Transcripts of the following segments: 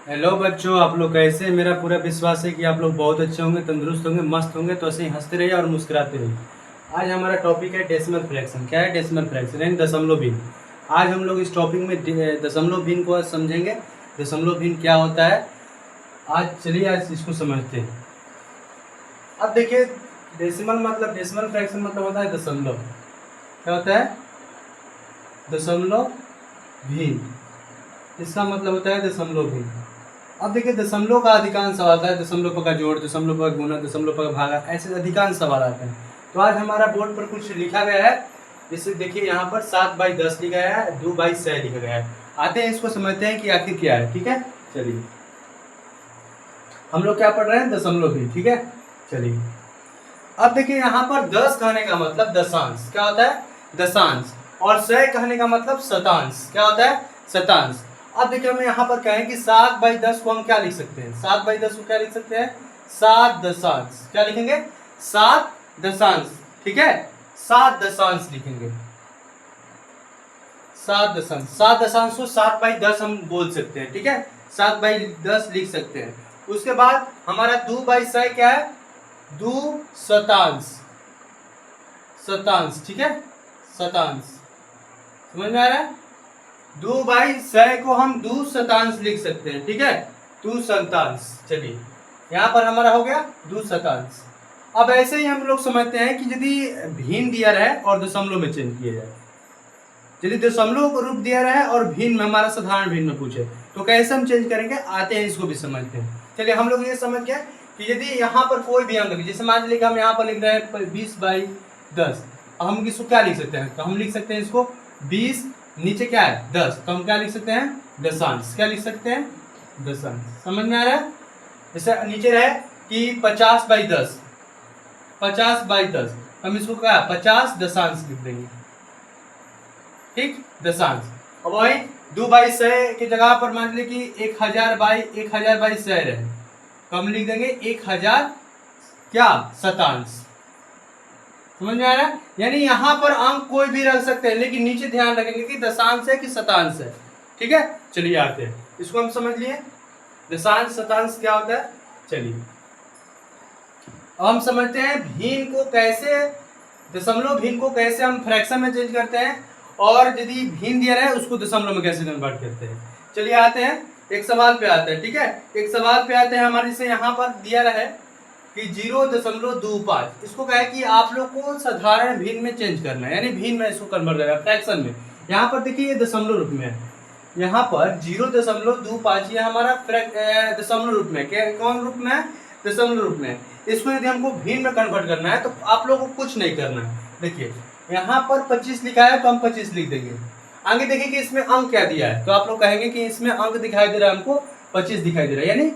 Hello बच्चों, आप लोग कैसे हैं? मेरा पूरा विश्वास है कि आप लोग बहुत अच्छे होंगे, तंदुरुस्त होंगे, मस्त होंगे। तो ऐसे ही हंसते रहिए और मुस्कुराते रहिए। आज हमारा टॉपिक है डेसिमल फ्रैक्शन। क्या है डेसिमल फ्रैक्शन? यानी दशमलव भिन्न। आज हम लोग इस टॉपिक में दशमलव भिन्न को समझेंगे। दशमलव भिन्न क्या होता है आज चलिए आज इसको समझते हैं। अब देखिए, डेसिमल फ्रैक्शन मतलब होता है दशमलव। क्या होता है? दशमलव भिन्न। इसका मतलब होता है दशमलव भिन्न। अब देखिए, दशमलव का अधिकांश सवाल आता है। दशमलव का जोड़, दशमलव का गुणा, दशमलव का भागा, ऐसे अधिकांश सवाल आते हैं। तो आज हमारा बोर्ड पर कुछ लिखा गया है। जैसे देखिए, यहाँ पर 7/10 लिखा गया है, 2/6 लिखा गया है। आते हैं इसको समझते हैं कि आखिर क्या है। ठीक है, चलिए हम लोग क्या पढ़ रहे हैं? दशमलव भी। ठीक है, चलिए अब देखिए, यहाँ पर 10 कहने का मतलब दशांश। क्या होता है? दशांश। और 100 कहने का मतलब शतांश। क्या होता है? शतांश। अब देखिए, हम यहाँ पर कहें कि 7/10 को हम क्या लिख सकते हैं? 7/10 को क्या लिख सकते हैं? 7 दशांश। क्या लिखेंगे? 7 दशांश। ठीक है, 7 दशांश लिखेंगे। 7 दशांश। 7 दशांश को 7/10 हम बोल सकते हैं। ठीक है, 7/10 लिख सकते हैं। उसके बाद हमारा 2/6 क्या है? 2 शतांश। शतांश। ठीक है, शतांश। समझ में आ रहा है? 2/6 को हम 2 शतांश लिख सकते हैं। ठीक है, 2 शतांश। चलिए, यहाँ पर हमारा हो गया 2 शतांश। अब ऐसे ही हम लोग समझते हैं कि यदि भिन्न दिया रहे और दशमलव में चेंज किया जाए। यदि दशमलव को रूप दिया रहे और भिन्न में, हमारा साधारण भिन्न में पूछे, तो कैसे हम चेंज करेंगे? आते हैं, इसको भी समझते हैं। चलिए, हम लोग ये समझ गए कि यदि यहाँ पर कोई भी अंक, जैसे मान लीजिए हम यहाँ पर लिख रहे हैं 20/10, हम इसको क्या लिख सकते हैं? तो हम लिख सकते हैं इसको 20, नीचे क्या है? 10, तो हम क्या लिख सकते हैं? दशांश। क्या लिख सकते हैं? दशांश। समझ में आ रहा है? जैसे नीचे रहे कि 50/10, 50/10, हम इसको क्या 50 दशांश लिख देंगे। ठीक, दशांश। अब वही 2/6 की जगह पर मान लीजिए कि 1000/1,000/100 रहे, तो हम लिख देंगे 1000 क्या? शतांश। समझ में आ रहा है? यानी यहाँ पर अंक कोई भी रख सकते हैं, लेकिन नीचे ध्यान रखेंगे कि दशांश है कि शतांश है। ठीक है, चलिए आते हैं, इसको हम समझ लिए दशांश शतांश क्या होता है। चलिए अब हम समझते हैं भिन्न को कैसे, दशमलव भिन्न को कैसे हम फ्रैक्शन में चेंज करते हैं, और यदि भिन्न दिया रहे उसको दशमलव में कैसे कन्वर्ट करते हैं। चलिए आते हैं, एक सवाल पे आते हैं। ठीक है, एक सवाल पे आते हैं हमारे, जैसे यहाँ पर दिया रहे कि 0.25, इसको कहे कि आप लोग को साधारण भिन्न में चेंज करना है, यानी भिन्न में इसको कन्वर्ट करना है फ्रैक्शन में। यहाँ पर देखिए, ये दशमलव रूप में है। यहाँ पर 0.25 ये हमारा दशमलव रूप में, क्या कौन रूप में है? दशमलव रूप में। इसको यदि हमको भिन्न में कन्वर्ट करना है तो आप लोगों को कुछ नहीं करना है। देखिए, यहाँ पर 25 लिखा है तो हम 25 लिख देंगे। आगे देखिए कि इसमें अंक क्या दिया है, तो आप लोग कहेंगे कि इसमें अंक दिखाई दे रहा है, हमको 25 दिखाई दे रहा है। यानी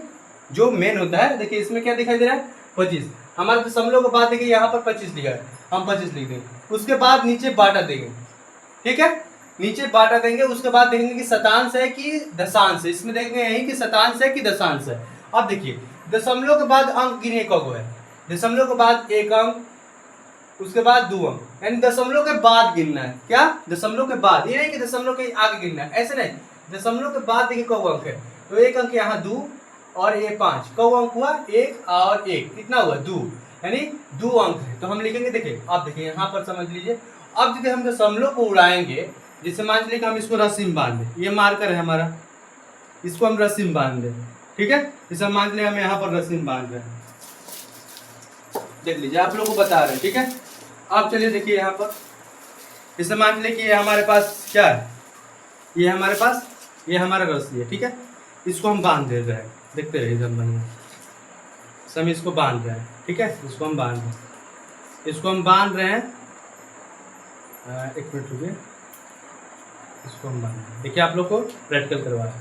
जो मेन होता है, देखिए इसमें क्या दिखाई दे रहा है? 25। हमारे दशमलव के बाद देखिए यहाँ पर 25 लिखा है, हम 25 लिख देंगे। उसके बाद नीचे बाटा देंगे। ठीक है, नीचे बाटा देंगे। उसके बाद देखेंगे कि शतांश है कि दशांश है। इसमें देखेंगे यही कि शतांश है कि दशांश है। अब देखिए, दशमलव के बाद अंक गिने कब है? दशमलव के बाद 1 अंक, उसके बाद 2 अंक, यानी दशमलव के बाद गिनना है। क्या? दशमलव के बाद, ये नहीं कि दशमलव के आगे गिनना है, ऐसे नहीं। दशमलव के बाद देखिए कब अंक है, तो 1 अंक यहाँ 2 और ये 5, कब अंक हुआ? 1 और 1 कितना हुआ? 2, यानी 2 अंक है। तो हम लिखेंगे, देखिए अब देखिए यहाँ पर समझ लीजिए। अब यदि हम दशमलव को उड़ाएंगे, जैसे मान लीजिए कि हम इसको रस्सी में बांध दें, ये मार्कर है हमारा, इसको हम रस्सी में बांध दें। ठीक है, जैसे मान लीजिए हम यहाँ पर रस्सी में बांध रहे हैं, देख लीजिए आप लोगों को बता रहे हैं। ठीक है, अब चलिए देखिए यहाँ पर, जैसे मान लीजिए कि ये हमारे पास क्या है, ये हमारे पास, ये हमारा रस्सी है। ठीक है, इसको हम बांध दे रहे हैं, देखते रहिए जब बढ़िया से हम इसको बांध रहे हैं। ठीक है, इसको हम बांध रहे हैं, इसको हम बांध रहे हैं। एक मिनट रुकिए, इसको हम बांध रहे हैं। देखिए आप लोग को प्रैक्टिकल करवा है,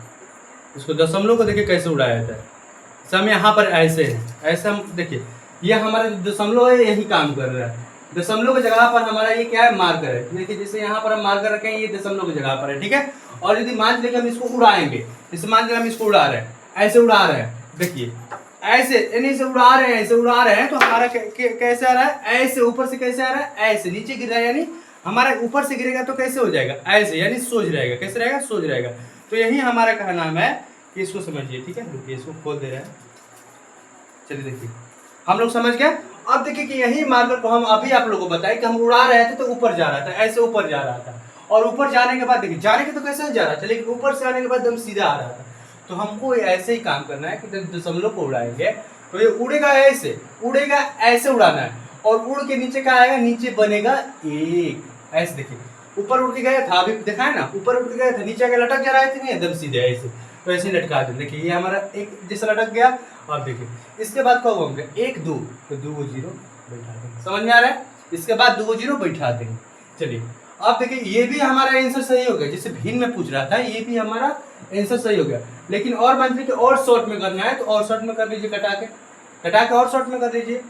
इसको दशमलव को देखिए कैसे उड़ाया जाता है। जैसे हम यहाँ पर ऐसे है, ऐसे हम देखिए, ये हमारा दशमलव है, यही काम कर रहा है। दशमलव की जगह पर हमारा ये क्या है? मार्कर है। देखिए, जैसे यहाँ पर हम मार्कर रखें, ये दशमलव की जगह पर है। ठीक है, और यदि मान लीजिए हम इसको उड़ाएंगे, जैसे मान लीजिए हम इसको उड़ा रहे हैं, ऐसे उड़ा रहे हैं, देखिए ऐसे, यानी से उड़ा रहे हैं, ऐसे उड़ा रहे हैं, तो हमारा कैसे आ रहा है? ऐसे ऊपर से कैसे आ रहा है? ऐसे नीचे गिर रहा है, यानी हमारा ऊपर से गिरेगा तो कैसे हो जाएगा? ऐसे, यानी सोज रहेगा। कैसे रहेगा? सोज रहेगा। तो यही हमारा कहना है कि इसको समझिए, ठीक है। रुकिए, इसको खोल दे रहे हैं। चलिए देखिए, हम लोग समझ गए। अब देखिए कि यही मार्कर को हम अभी आप लोगों को बताएं कि हम उड़ा रहे थे तो ऊपर जा रहा था, ऐसे ऊपर जा रहा था, और ऊपर जाने के बाद देखिए, जाने के तो कैसे जा रहा था, लेकिन ऊपर से आने के बाद एकदम सीधा आ रहा था। तो हमको ऐसे ही काम करना है कि दशमलव को उड़ाएंगे तो ये उड़ेगा ऐसे, उड़ेगा ऐसे उड़ाना है, और उड़ के नीचे क्या आएगा, नीचे बनेगा एक, ऐसे देखिए। ऊपर उड़ के गया था, अभी देखा है ना, ऊपर उड़ के गया था, नीचे आके लटक जा रहा है, नहीं एकदम सीधे ऐसे, तो ऐसे लटका दें। देखिए ये हमारा एक जैसा लटक गया। अब देखिए इसके बाद क्या होगा, एक दो, तो 2 0 बैठा देंगे, समझ में आ रहा है। इसके बाद 2 0 बैठा देंगे। चलिए अब देखिए ये भी हमारा आंसर सही हो गया, जैसे भिन्न में पूछ रहा था, ये भी हमारा आंसर सही हो गया। लेकिन और मान लीजिए और शॉर्ट में करना है, तो और शॉर्ट में कर लीजिए, कटा के और शॉर्ट में कर दीजिए।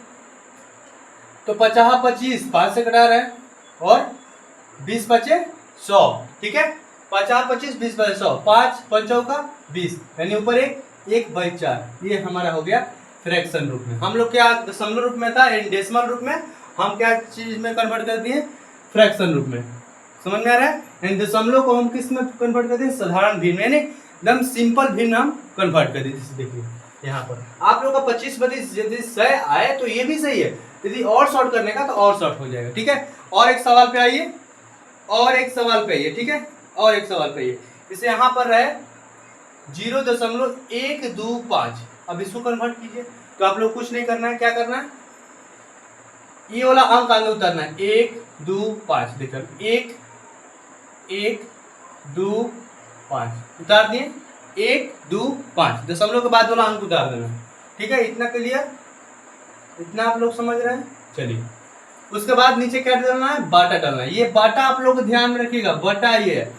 तो 50 25 5 से कटा रहे हैं, और 20 बचे 100, ठीक है। 50 25 20 बचे 100, 5 5 का 20, यानी ऊपर एक बाई 4। ये हमारा हो गया फ्रैक्शन रूप में। हम लोग क्या दशमलव रूप में था, डेसिमल रूप में, हम क्या चीज में कन्वर्ट कर दिए, फ्रैक्शन रूप में। समझ में आ रहा है। दशमलव को हम किस में कन्वर्ट कर दिए, साधारण भिन्न, यानी एकदम सिंपल भिन्न हम कन्वर्ट कर दिए। जैसे देखिए यहाँ पर आप लोग का 25 32 यदि 100 आए तो ये भी सही है, यदि और शॉर्ट करने का तो और शॉर्ट हो जाएगा, ठीक है। और एक सवाल पे आइए, और एक सवाल पे आइए, ठीक है। और एक सवाल पे आइए, इसे यहाँ पर रहे 0.125। अब इसको कन्वर्ट कीजिए, तो आप लोग कुछ नहीं करना है, क्या करना है, ये वाला अंक आगे उतारना है, 1 2 5 देखकर 1 1 2 5 उतार दिए, 1 2 5 दशमलव के बाद वाला अंक उतार देना, ठीक है। इतना क्लियर, इतना आप लोग समझ रहे हैं। चलिए उसके बाद नीचे क्या डालना है, बाटा डालना है। ये बाटा आप लोग ध्यान में रखिएगा, बाटा ये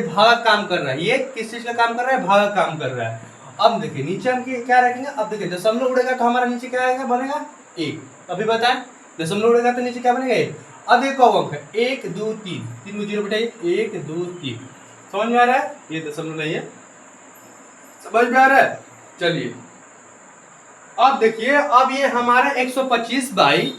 भाग काम कर रहा है, ये किस चीज का काम कर रहा है, भाग काम कर रहा है। अब देखिए नीचे हम क्या रखेंगे, अब देखिए दशमलव उड़ेगा तो हमारा नीचे क्या आएगा, बनेगा 1। अभी बताएं, दशमलव उड़ेगा तो नीचे क्या बनेगा 1। अब ये कौन अंक है, 1 2 3, 3 को 0 बिठाइए, 1 2 3। समझ में आ रहा है, ये दशमलव नहीं है, समझ में आ रहा है। चलिए अब देखिए, अब ये हमारा 125 बाई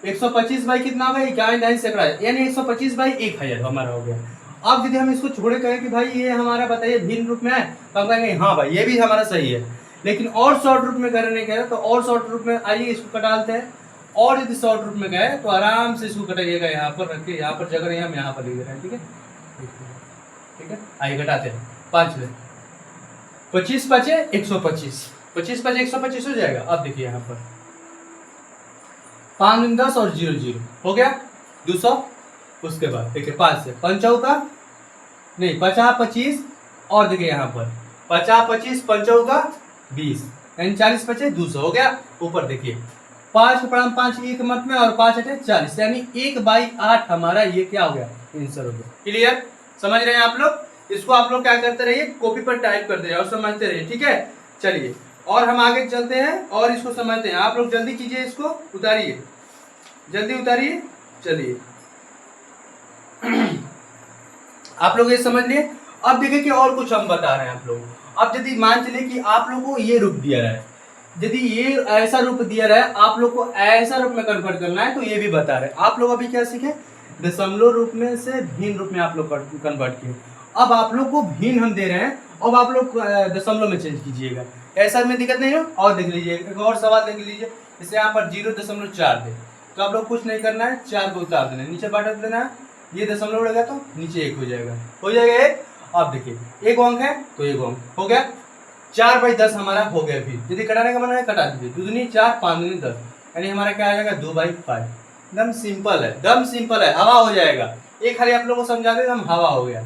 कितना होगा, 51 सैकड़ा, यानी 125 बाई 1000 हमारा हो गया। अब यदि हम इसको छोड़े कहें कि भाई ये हमारा बताइए भिन्न रूप में है, तो हम कहेंगे हाँ भाई ये भी हमारा सही है। लेकिन और शॉर्ट रूप में करने के तो और शॉर्ट रूप में आइए इसको कटाते हैं, और यदि शॉर्ट रूप में गए तो आराम से इसको कटाइएगा, यहाँ पर रखिए, यहाँ पर जगह नहीं, हम यहाँ पर लिख दे रहे हैं, ठीक है, ठीक है। आइए घटाते हैं, 5 में 25 बचे 125, 25 बचे 125 हो जाएगा। अब देखिए यहाँ पर 5 10 और 0 0 हो गया 200। उसके बाद देखिए 5 से 5 का नहीं 50 25, और देखिए यहाँ पर 50 25 5 का 20, यानी 40 बचे 200 हो गया। ऊपर देखिए 5 5 एक मत में, और 5 8 40, यानी 1/8 हमारा ये क्या हो गया, आंसर हो गया। क्लियर, समझ रहे हैं आप लोग। इसको आप लोग क्या करते रहिए, कॉपी पर टाइप करते रहिए और समझते रहिए, ठीक है। चलिए और हम आगे चलते हैं और इसको समझते हैं। आप लोग जल्दी कीजिए, इसको उतारिए, जल्दी उतारिए। चलिए आप लोग ये समझ लिए। अब देखिए कि और कुछ हम बता रहे हैं आप लोग। अब यदि मान चलिए कि आप लोग को ये रूप दिया रहा है, यदि ये ऐसा रूप दिया रहा है, आप लोग को ऐसा रूप में कन्वर्ट करना है, तो ये भी बता रहे हैं। आप लोग अभी क्या सीखे, दशमलव रूप में से भिन्न रूप में आप लोग कन्वर्ट किए। अब आप लोग को भिन्न हम दे रहे हैं, अब आप लोग दशमलव में चेंज कीजिएगा, ऐसा में दिक्कत नहीं हो। और देख लीजिए एक और सवाल देख लीजिए, जैसे यहाँ पर 0.4 दे, तो आप लोग कुछ नहीं करना है, 4 को उतार देना है, नीचे बांट देना है, ये दशमलव उड़ेगा तो नीचे 1 हो जाएगा, हो जाएगा 1। अब देखिए 1 अंक है तो 1 अंक हो गया, 4/10 हमारा हो गया। फिर यदि कटाने का मन है कटा दीजिए, 2 दूनी 4 5 दूनी 10, यानी हमारा क्या आ जाएगा 2/5। एकदम सिंपल है, एकदम सिंपल है, हवा हो जाएगा। एक खाली आप लोगों को समझा दे, हम हवा हो गया।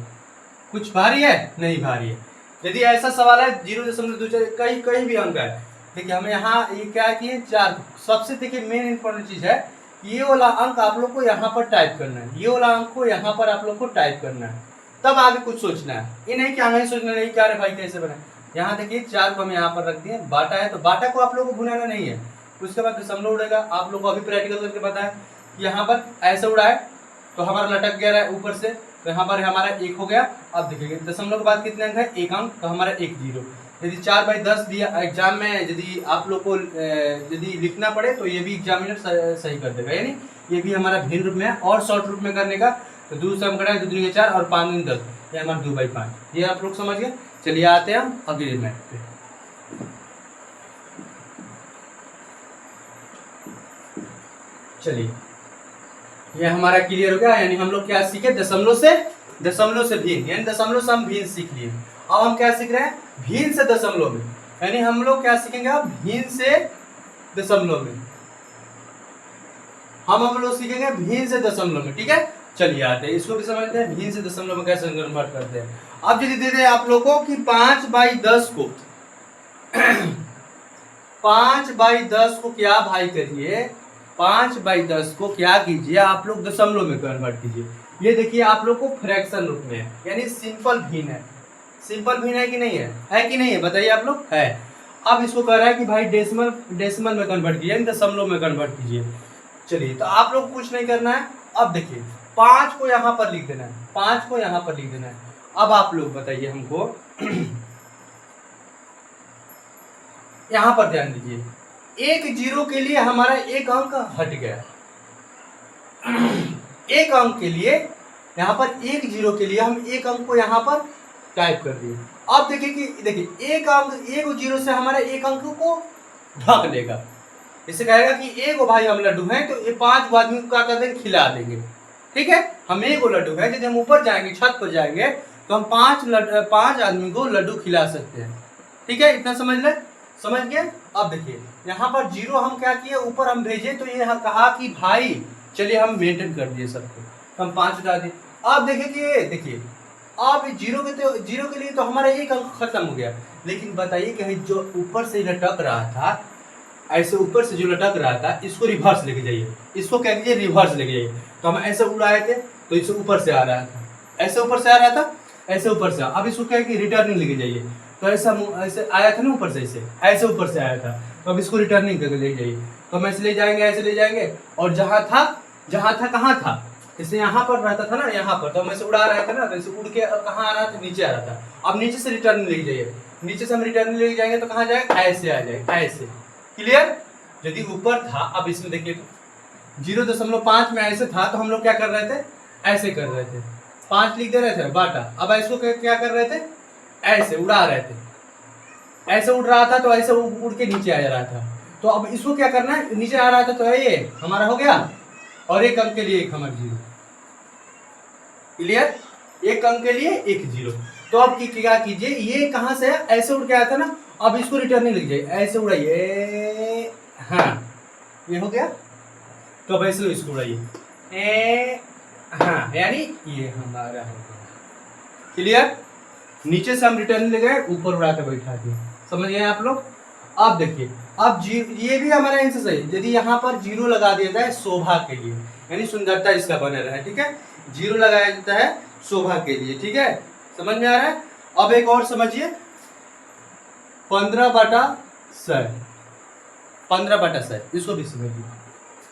कुछ भारी है, नहीं भारी है। यदि ऐसा सवाल है 0.24 कहीं भी अंक है, देखिए हमें यहाँ ये क्या किए 4। सबसे देखिए मेन इंपॉर्टेंट चीज है, ये वाला अंक आप लोग को यहाँ पर टाइप करना है, ये वाला अंक को यहाँ पर आप लोग को टाइप करना है, तब आगे कुछ सोचना है। ये नहीं कि आगे सोचना नहीं क्या रे भाई कैसे बना। यहाँ देखिए 4 को हम यहाँ पर रख दिए, बाटा है तो बाटा को आप लोग को भुनाना नहीं है। उसके बाद दशमलव उड़ेगा, आप लोग को अभी प्रैक्टिकल करके पता है, यहाँ पर ऐसे उड़ा है तो हमारा लटक गया है ऊपर से, तो यहाँ पर हमारा 1 हो गया। अब देखिए दशमलव के बाद कितने अंक है, 1 अंक, तो हमारा 1 0। यदि 4/10 दिया एग्जाम में, यदि आप लोग को यदि लिखना पड़े तो ये भी एग्जामिनर सही कर देगा, यानी ये भी हमारा भिन्न रूप में है। और शॉर्ट रूप में करने का तो 2 से हम कटाए 2 दूनी 4 और 5 दूनी 10, ये हमारा 2/5, ये आप लोग समझ गए। चलिए आते हैं हम अगले मैथ पे। चलिए ये हमारा क्लियर हो गया, यानी हम लोग क्या सीखे, दशमलव से भिन्न, यानी दशमलव से हम भिन्न सीख लिए। अब हम क्या सीख रहे हैं, भिन्न से दशमलव में, यानी हम लोग क्या सीखेंगे अब, भिन्न से दशमलव में हम लोग सीखेंगे भिन्न से दशमलव में, ठीक है। चलिए आते हैं इसको भी समझते हैं, भिन्न से दशमलव में कैसे कन्वर्ट करते हैं। अब यदि दे दे आप लोगों को कि 5/10 को 5/10 को क्या भाई करिए, 5/10 को क्या कीजिए आप लोग दशमलव में कन्वर्ट कीजिए। ये देखिए आप लोग को फ्रैक्शन रूप में है, यानी सिंपल भिन्न है। सिंपल भिन्न है कि नहीं है कि नहीं है, बताइए आप लोग, है। अब इसको कह रहा है कि भाई डेसिमल में कन्वर्ट कीजिए, दशमलव में कन्वर्ट कीजिए। चलिए तो आप लोग कुछ नहीं करना है। अब देखिए 5 को यहाँ पर लिख देना है, 5 को यहाँ पर लिख देना है। अब आप लोग बताइए हमको यहाँ पर ध्यान दीजिए, एक जीरो के लिए हमारा एक अंक हट गया। एक अंक के लिए यहाँ पर, एक जीरो के लिए हम एक अंक को यहाँ पर टाइप कर दिए। अब देखिए कि देखिए एक अंक, एक जीरो से हमारा एक अंक को ढक लेगा। इससे कहेगा कि एक भाई हम लड्डू हैं, तो ये 5 आदमी को क्या कर देंगे, खिला देंगे, ठीक है। हम एक लड्डू है, यदि हम ऊपर जाएंगे, छत पर जाएंगे, तो हम 5 आदमी को लड्डू खिला सकते हैं, ठीक है। इतना समझ गए। अब देखिए यहाँ पर जीरो हम क्या किए, ऊपर हम भेजे, तो ये कहा कि भाई चलिए हम मेंटेन कर दिए सबको, तो हम 5 उठा दिए। अब देखिए अब जीरो के लिए तो हमारा एक अंक खत्म हो गया। लेकिन बताइए कि जो ऊपर से लटक रहा था, ऐसे ऊपर से जो लटक रहा था, इसको रिवर्स लेके जाइए, इसको क्या कीजिए, रिवर्स लेके जाइए। तो हम ऐसे उड़ाए थे, तो इसे ऊपर से आ रहा था, ऐसे ऊपर से आ रहा था, ऐसे ऊपर से। अब इसको क्या कि रिटर्निंग लेके जाइए, तो ऐसे आया था ना ऊपर से, ऐसे ऊपर से आया था, तो अब इसको रिटर्निंग करके ले जाइए। तो हम ऐसे ले जाएंगे, और जहाँ था कहाँ था, जैसे यहाँ पर रहता था ना, यहाँ पर, तो हम ऐसे उड़ा रहे थे ना, तो ऐसे उड़ के कहाँ आ रहा था, नीचे आ रहा था। अब नीचे से रिटर्निंग लेके जाइए, नीचे से हम रिटर्निंग लेके जाएंगे तो कहाँ जाएगा, ऐसे आ जाएगा, ऐसे। क्लियर। यदि ऊपर था, अब इसमें देखिए 0.5 में ऐसे था, तो हम लोग क्या कर रहे थे, ऐसे कर रहे थे, 5 लिख दे रहे थे, बाटा। अब इसको क्या कर रहे थे, ऐसे उड़ा रहे थे, ऐसे उड़ रहा था, तो ऐसे उड़ के नीचे आ जा रहा था। तो अब इसको क्या करना है, नीचे आ रहा था, तो ये हमारा हो गया, और एक अंक के लिए एक हमारा जीरो। क्लियर। एक अंक के लिए एक जीरो। तो अब क्या कीजिए, ये कहाँ से है, ऐसे उड़ के आया था ना, अब इसको रिटर्निंग लिख जाइए, ऐसे उड़ाइए, हाँ ये हो गया। तो अब ऐसे इसको उड़ाइए, हाँ, यानी ये हमारा हो गया। क्लियर। नीचे से हम रिटर्निंग ले गए, ऊपर उड़ा के बैठा दिए, समझ गए आप लोग। अब देखिए, अब ये भी हमारा आंसर सही। यदि यहाँ पर जीरो लगा दिया जाए शोभा के लिए, यानी सुंदरता इसका बने रहे, ठीक है, जीरो लगाया जाता है शोभा के लिए, ठीक है, समझ में आ रहा है। अब एक और समझिए, 15/100, 15/100, इसको भी समझिए।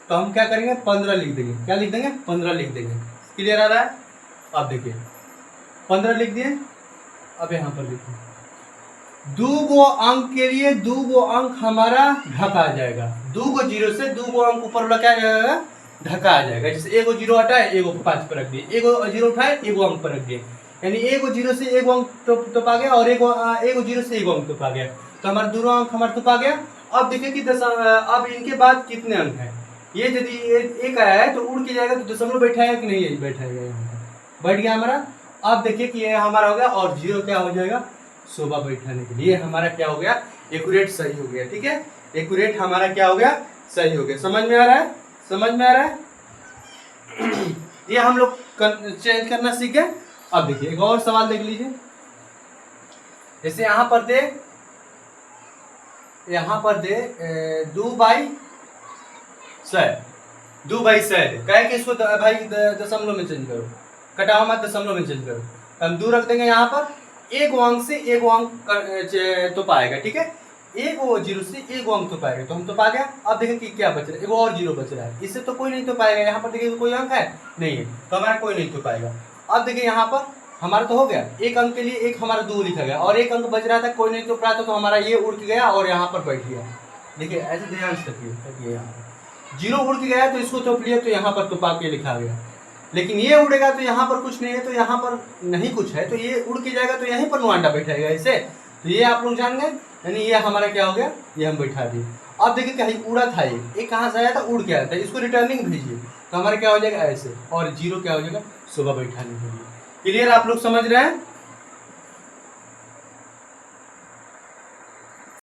तो हम क्या करेंगे, 15 लिख देंगे, क्या लिख देंगे, 15 लिख देंगे। क्लियर आ रहा है। अब देखिए 15 लिख दिए, अब यहाँ पर लिखिए, 2 अंक के लिए 2 अंक हमारा ढका जाएगा, 2 जीरो से 2 अंक ऊपर वाला क्या जाएगा, ढका आ जाएगा। जैसे 1 जीरो हटाए, 1 5 पर रख दिए, 1 जीरो उठाए, 1 अंक पर रख दिए, यानी 1 जीरो से 1 अंक तो पा गया, और 1 जीरो से 1 अंक तो पा गया, तो हमारे दोनों अंक हमारे तो पा गया। अब देखिए कि अब इनके बाद कितने अंक हैं, ये यदि एक आया है तो उड़ के जाएगा, तो दशमलव बैठाएगा कि नहीं, बैठाएगा, यहाँ पर बैठ गया हमारा। अब देखिए कि ये हमारा हो गया, और जीरो क्या हो जाएगा, शोभा बैठाने के लिए हमारा क्या हो गया, एक्यूरेट सही हो गया, ठीक है, एक्यूरेट हमारा क्या हो गया, सही हो गया। समझ में आ रहा है, समझ में आ रहा है। ये हम लोग चेंज करना सीख गए। अब देखिए एक और सवाल देख लीजिए, जैसे यहाँ पर दे 2/100 कहे कि इसको भाई दशमलव में चेंज करो, कटाओ मत, दशमलव में चेंज करो। हम 2 रख देंगे यहाँ पर, 1 अंक से 1 अंक तो पाएगा, ठीक है, 1 जीरो से 1 अंक तो पाएगा, तो हम तो पा गया। अब देखिए कि क्या बच रहा है, 1 और जीरो बच रहा है, इससे तो कोई नहीं तो पाएगा। यहाँ पर देखिए कोई अंक है नहीं है, तो हमारा कोई नहीं तो पाएगा। अब देखिए यहाँ पर हमारा तो हो गया, 1 अंक के लिए एक हमारा 2 लिखा गया, और 1 अंक बच रहा था, कोई नहीं तो पाया था, तो हमारा ये उड़ के गया और यहाँ पर बैठ गया। देखिए ऐसे ध्यान से रखिए, यहाँ जीरो उड़ के गया तो इसको तो लिया, तो यहाँ पर तो पा के लिखा गया। लेकिन ये उड़ेगा तो यहाँ पर कुछ नहीं है, तो यहाँ पर नहीं कुछ है, तो ये उड़ के जाएगा तो यहीं पर नो अंडा बैठेगा ऐसे। तो ये आप लोग जान गए, यानी ये हमारा क्या हो गया, ये हम बैठा दिए। अब देखिए कहीं उड़ा था, ये कहाँ से आया था, उड़ के आया था, इसको रिटर्निंग भेजिए तो हमारा क्या हो जाएगा ऐसे, और जीरो क्या हो जाएगा, सुबह बैठाने के लिए। क्लियर, आप लोग समझ रहे हैं।